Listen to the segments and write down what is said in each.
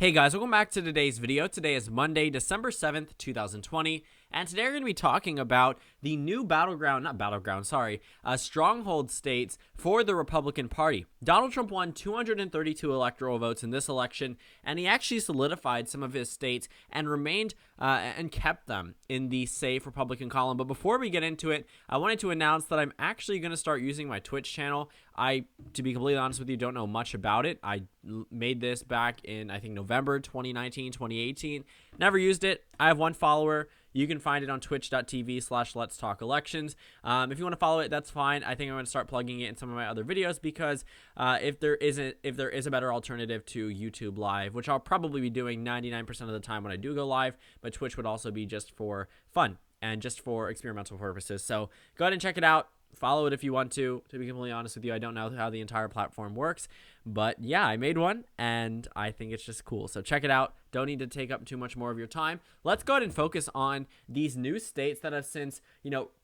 Hey guys, welcome back to today's video. Today is Monday, December 7th, 2020, and today we're going to be talking about the new stronghold states for the Republican Party. Donald Trump won 232 electoral votes in this election, and he actually solidified some of his states and remained and kept them in the safe Republican column. But before we get into it, I wanted to announce that I'm actually going to start using my Twitch channel. To be completely honest with you, don't know much about it. I made this back in, I think, November 2019, 2018. Never used it. I have one follower. You can find it on twitch.tv/letstalkelections. If you want to follow it, that's fine. I think I'm going to start plugging it in some of my other videos because if there is a better alternative to YouTube Live, which I'll probably be doing 99% of the time when I do go live, but Twitch would also be just for fun and just for experimental purposes. So go ahead and check it out. Follow it if you want to. To be completely honest with you, I don't know how the entire platform works, but yeah, I made one and I think it's just cool. So check it out. Don't need to take up too much more of your time. Let's go ahead and focus on these new states that have since,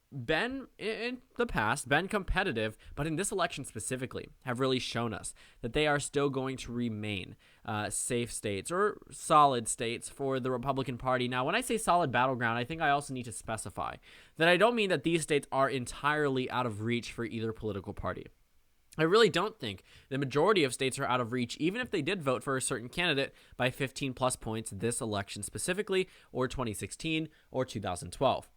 been in the past, been competitive, but in this election specifically have really shown us that they are still going to remain safe states or solid states for the Republican Party. Now, when I say solid battleground, I think I also need to specify that I don't mean that these states are entirely out of reach for either political party. I really don't think the majority of states are out of reach, even if they did vote for a certain candidate by 15 plus points this election specifically, or 2016 or 2012.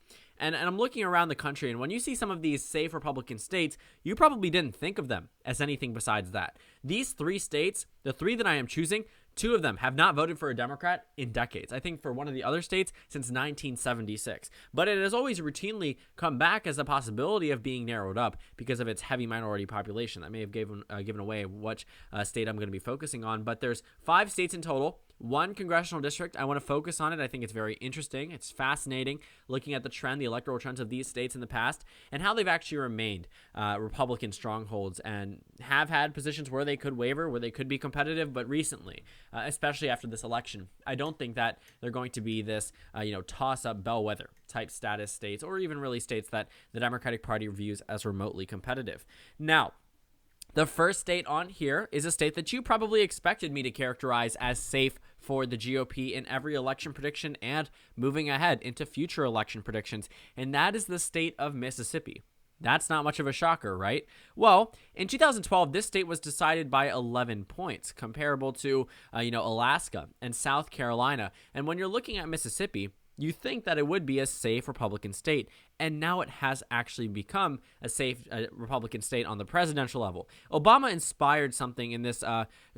And I'm looking around the country, and when you see some of these safe Republican states, you probably didn't think of them as anything besides that. These three states, the three that I am choosing, two of them have not voted for a Democrat in decades. I think for one of the other states since 1976. But it has always routinely come back as a possibility of being narrowed up because of its heavy minority population. That may have given away what state I'm going to be focusing on. But there's 5 states in total. One congressional district. I want to focus on it. I think it's very interesting. It's fascinating looking at the trend, the electoral trends of these states in the past and how they've actually remained Republican strongholds and have had positions where they could waver, where they could be competitive. But recently, especially after this election, I don't think that they're going to be this, toss-up bellwether type status states or even really states that the Democratic Party views as remotely competitive. Now, the first state on here is a state that you probably expected me to characterize as safe for the GOP in every election prediction and moving ahead into future election predictions, and that is the state of Mississippi. That's not much of a shocker, right? Well, in 2012, this state was decided by 11 points, comparable to, Alaska and South Carolina. And when you're looking at Mississippi, you think that it would be a safe Republican state, and now it has actually become a safe Republican state on the presidential level. Obama inspired something in this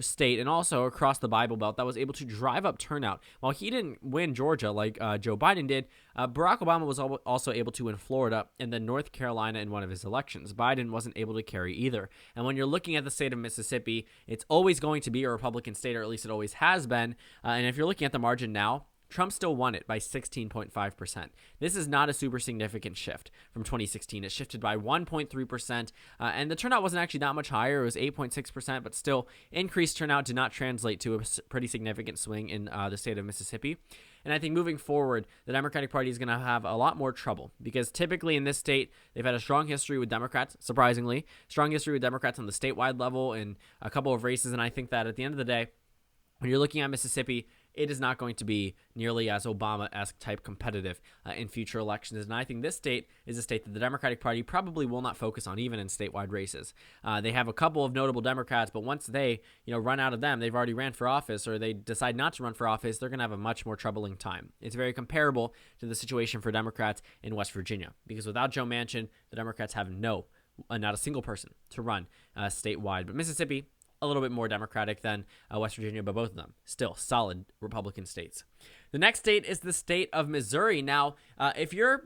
state and also across the Bible Belt that was able to drive up turnout. While he didn't win Georgia like Joe Biden did, Barack Obama was also able to win Florida and then North Carolina in one of his elections. Biden wasn't able to carry either. And when you're looking at the state of Mississippi, it's always going to be a Republican state, or at least it always has been. And if you're looking at the margin now, Trump still won it by 16.5%. This is not a super significant shift from 2016. It shifted by 1.3%, and the turnout wasn't actually that much higher. It was 8.6%, but still, increased turnout did not translate to a pretty significant swing in the state of Mississippi. And I think moving forward, the Democratic Party is going to have a lot more trouble because typically in this state, they've had a strong history with Democrats, surprisingly, strong history with Democrats on the statewide level in a couple of races, and I think that at the end of the day, when you're looking at Mississippi, it is not going to be nearly as Obama-esque type competitive in future elections. And I think this state is a state that the Democratic Party probably will not focus on even in statewide races. They have a couple of notable Democrats, but once they run out of them, they've already ran for office, or they decide not to run for office, they're going to have a much more troubling time. It's very comparable to the situation for Democrats in West Virginia, because without Joe Manchin, the Democrats have not a single person to run statewide. But Mississippi, a little bit more Democratic than West Virginia, but both of them still solid Republican states. The next state is the state of Missouri. Now, if you're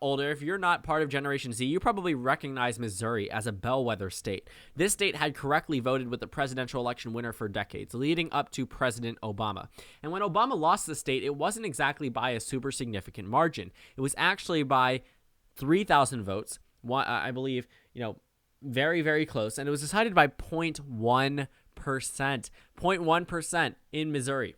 older, if you're not part of Generation Z, you probably recognize Missouri as a bellwether state. This state had correctly voted with the presidential election winner for decades, leading up to President Obama. And when Obama lost the state, it wasn't exactly by a super significant margin. It was actually by 3,000 votes. I believe, very, very close, and it was decided by 0.1%. 0.1% in Missouri.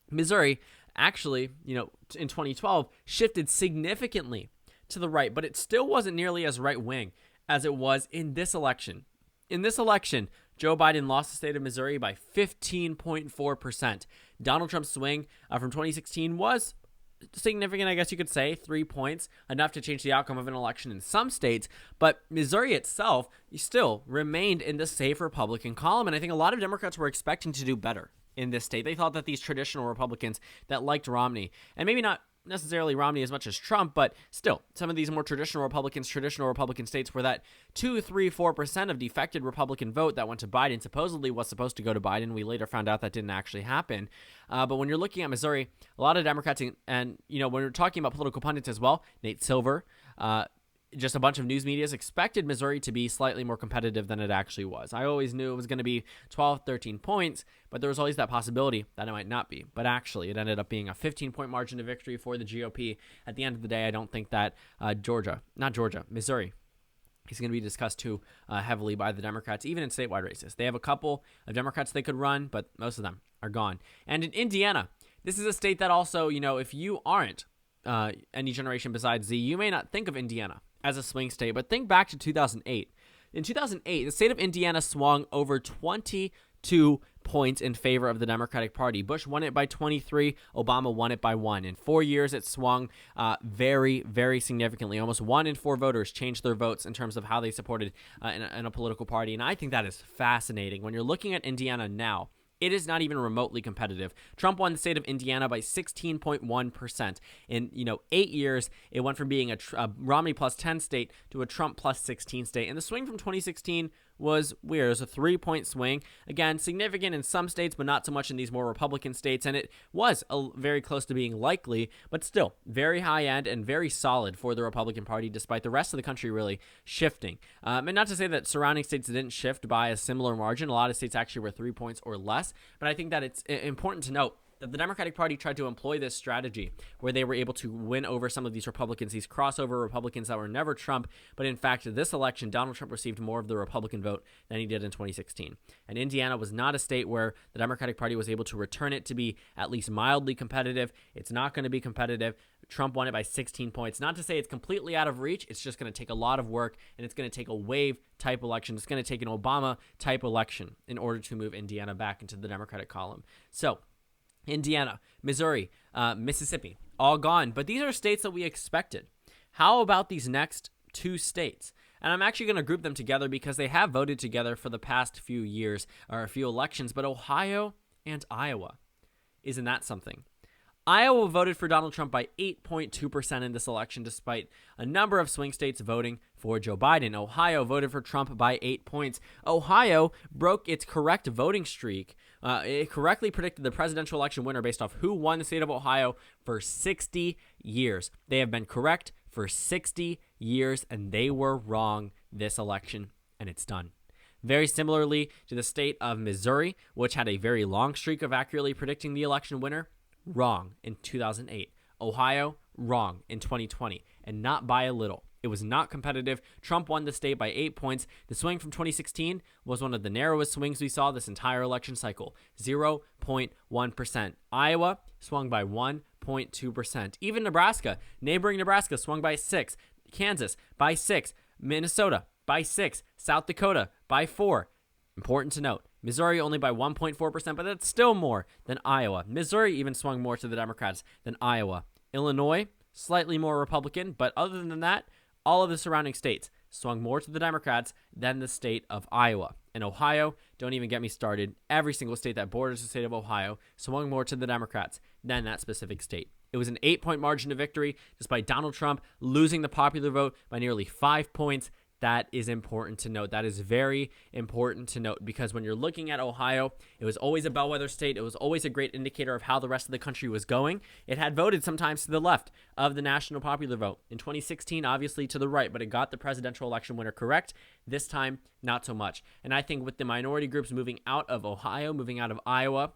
Missouri actually, in 2012, shifted significantly to the right, but it still wasn't nearly as right-wing as it was in this election. In this election, Joe Biden lost the state of Missouri by 15.4%. Donald Trump's swing from 2016 was significant, I guess you could say, 3 points, enough to change the outcome of an election in some states, but Missouri itself still remained in the safe Republican column, and I think a lot of Democrats were expecting to do better in this state. They thought that these traditional Republicans that liked Romney, and maybe not necessarily Romney as much as Trump, but still, some of these more traditional Republican states where that 2, 3, 4% of defected Republican vote that went to Biden supposedly was supposed to go to Biden. We later found out that didn't actually happen. But when you're looking at Missouri, a lot of Democrats, and when we're talking about political pundits as well, Nate Silver, just a bunch of news medias expected Missouri to be slightly more competitive than it actually was. I always knew it was going to be 12, 13 points, but there was always that possibility that it might not be. But actually, it ended up being a 15-point margin of victory for the GOP. At the end of the day, I don't think that Missouri is going to be discussed too heavily by the Democrats, even in statewide races. They have a couple of Democrats they could run, but most of them are gone. And in Indiana, this is a state that also, if you aren't any generation besides Z, you may not think of Indiana as a swing state, but think back to 2008. In 2008, the state of Indiana swung over 22 points in favor of the Democratic Party. Bush won it by 23. Obama won it by 1. In 4 years, it swung very, very significantly. Almost 1 in 4 voters changed their votes in terms of how they supported in a political party, and I think that is fascinating. When you're looking at Indiana now, it is not even remotely competitive. Trump won the state of Indiana by 16.1%. In 8 years, it went from being a Romney plus 10 state to a Trump plus 16 state. And the swing from 2016 was weird. It was a 3-point swing. Again, significant in some states, but not so much in these more Republican states. And it was very close to being likely, but still very high end and very solid for the Republican Party, despite the rest of the country really shifting. And not to say that surrounding states didn't shift by a similar margin. A lot of states actually were 3 points or less. But I think that it's important to note that the Democratic Party tried to employ this strategy where they were able to win over some of these Republicans, these crossover Republicans that were never Trump, but in fact, this election, Donald Trump received more of the Republican vote than he did in 2016. And Indiana was not a state where the Democratic Party was able to return it to be at least mildly competitive. It's not going to be competitive. Trump won it by 16 points. Not to say it's completely out of reach. It's just going to take a lot of work, and it's going to take a wave-type election. It's going to take an Obama-type election in order to move Indiana back into the Democratic column. So, Indiana, Missouri, Mississippi, all gone. But these are states that we expected. How about these next 2 states? And I'm actually going to group them together because they have voted together for the past few years or a few elections. But Ohio and Iowa, isn't that something? Iowa voted for Donald Trump by 8.2% in this election, despite a number of swing states voting for Joe Biden. Ohio voted for Trump by 8 points. Ohio broke its correct voting streak. It correctly predicted the presidential election winner based off who won the state of Ohio for 60 years. They have been correct for 60 years, and they were wrong this election, and it's done. Very similarly to the state of Missouri, which had a very long streak of accurately predicting the election winner, wrong in 2008. Ohio, wrong in 2020, and not by a little. It was not competitive. Trump won the state by 8 points. The swing from 2016 was one of the narrowest swings we saw this entire election cycle, 0.1%. Iowa swung by 1.2%. Even Nebraska, neighboring Nebraska, swung by 6. Kansas by 6. Minnesota by 6. South Dakota by 4. Important to note, Missouri only by 1.4%, but that's still more than Iowa. Missouri even swung more to the Democrats than Iowa. Illinois, slightly more Republican, but other than that, all of the surrounding states swung more to the Democrats than the state of Iowa. And Ohio, don't even get me started. Every single state that borders the state of Ohio swung more to the Democrats than that specific state. It was an 8-point margin of victory, despite Donald Trump losing the popular vote by nearly 5 points. That is important to note. That is very important to note because when you're looking at Ohio, it was always a bellwether state. It was always a great indicator of how the rest of the country was going. It had voted sometimes to the left of the national popular vote. In 2016, obviously to the right, but it got the presidential election winner correct. This time, not so much. And I think with the minority groups moving out of Ohio, moving out of Iowa,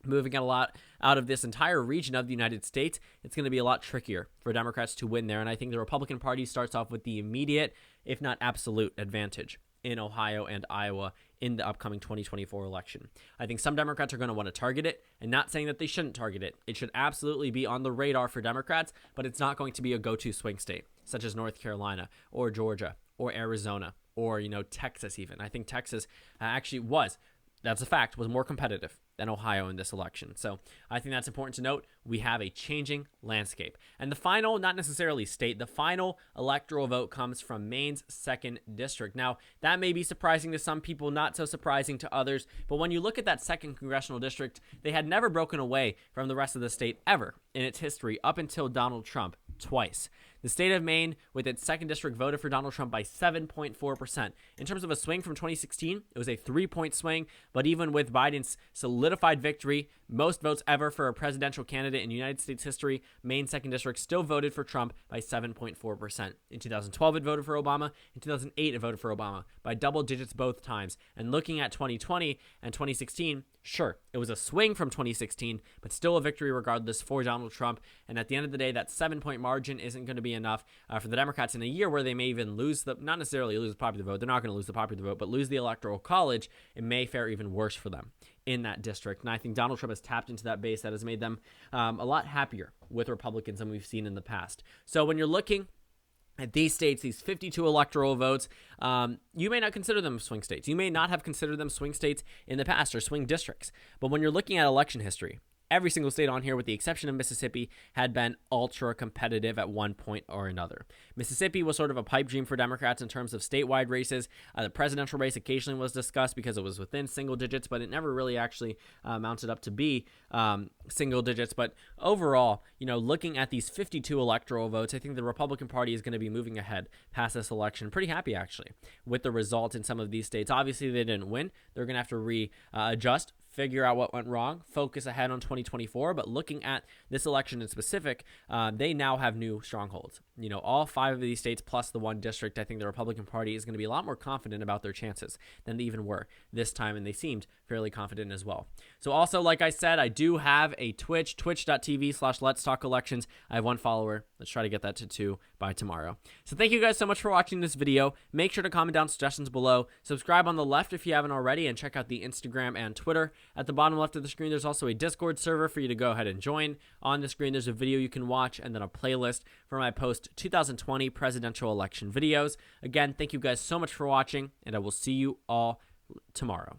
moving a lot out of this entire region of the United States, it's going to be a lot trickier for Democrats to win there. And I think the Republican Party starts off with the immediate, if not absolute, advantage in Ohio and Iowa in the upcoming 2024 election. I think some Democrats are going to want to target it, and not saying that they shouldn't target it. It should absolutely be on the radar for Democrats, but it's not going to be a go-to swing state, such as North Carolina or Georgia or Arizona or, Texas even. I think Texas actually was, that's a fact, was more competitive than Ohio in this election. So I think that's important to note. We have a changing landscape. And the final, not necessarily state, the final electoral vote comes from Maine's 2nd District. Now, that may be surprising to some people, not so surprising to others, but when you look at that 2nd Congressional District, they had never broken away from the rest of the state ever in its history up until Donald Trump twice. The state of Maine, with its 2nd District, voted for Donald Trump by 7.4%. In terms of a swing from 2016, it was a 3-point swing, but even with Biden's solidified victory, most votes ever for a presidential candidate in United States history, Maine's 2nd District still voted for Trump by 7.4%. In 2012, it voted for Obama. In 2008, it voted for Obama by double digits both times. And looking at 2020 and 2016, sure, it was a swing from 2016, but still a victory regardless for Donald Trump. And at the end of the day, that 7-point margin isn't going to be enough for the Democrats in a year where they may even lose not necessarily lose the popular vote. They're not going to lose the popular vote, but lose the Electoral College. It may fare even worse for them in that district. And I think Donald Trump has tapped into that base that has made them a lot happier with Republicans than we've seen in the past. So when you're looking at these states, these 52 electoral votes, you may not consider them swing states. You may not have considered them swing states in the past or swing districts. But when you're looking at election history, every single state on here, with the exception of Mississippi, had been ultra competitive at one point or another. Mississippi was sort of a pipe dream for Democrats in terms of statewide races. The presidential race occasionally was discussed because it was within single digits, but it never really actually mounted up to be single digits. But overall, looking at these 52 electoral votes, I think the Republican Party is going to be moving ahead past this election. Pretty happy, actually, with the result in some of these states. Obviously, they didn't win. They're going to have to readjust, figure out what went wrong, focus ahead on 2024. But looking at this election in specific, they now have new strongholds. All 5 of these states plus the 1 district, I think the Republican Party is going to be a lot more confident about their chances than they even were this time, and they seemed fairly confident as well. So also, like I said, I do have a Twitch, twitch.tv/letstalkelections. I have 1 follower. Let's try to get that to 2 by tomorrow. So thank you guys so much for watching this video. Make sure to comment down suggestions below. Subscribe on the left if you haven't already, and check out the Instagram and Twitter. At the bottom left of the screen, there's also a Discord server for you to go ahead and join. On the screen, there's a video you can watch, and then a playlist for my post 2020 presidential election videos. Again, thank you guys so much for watching, and I will see you all tomorrow.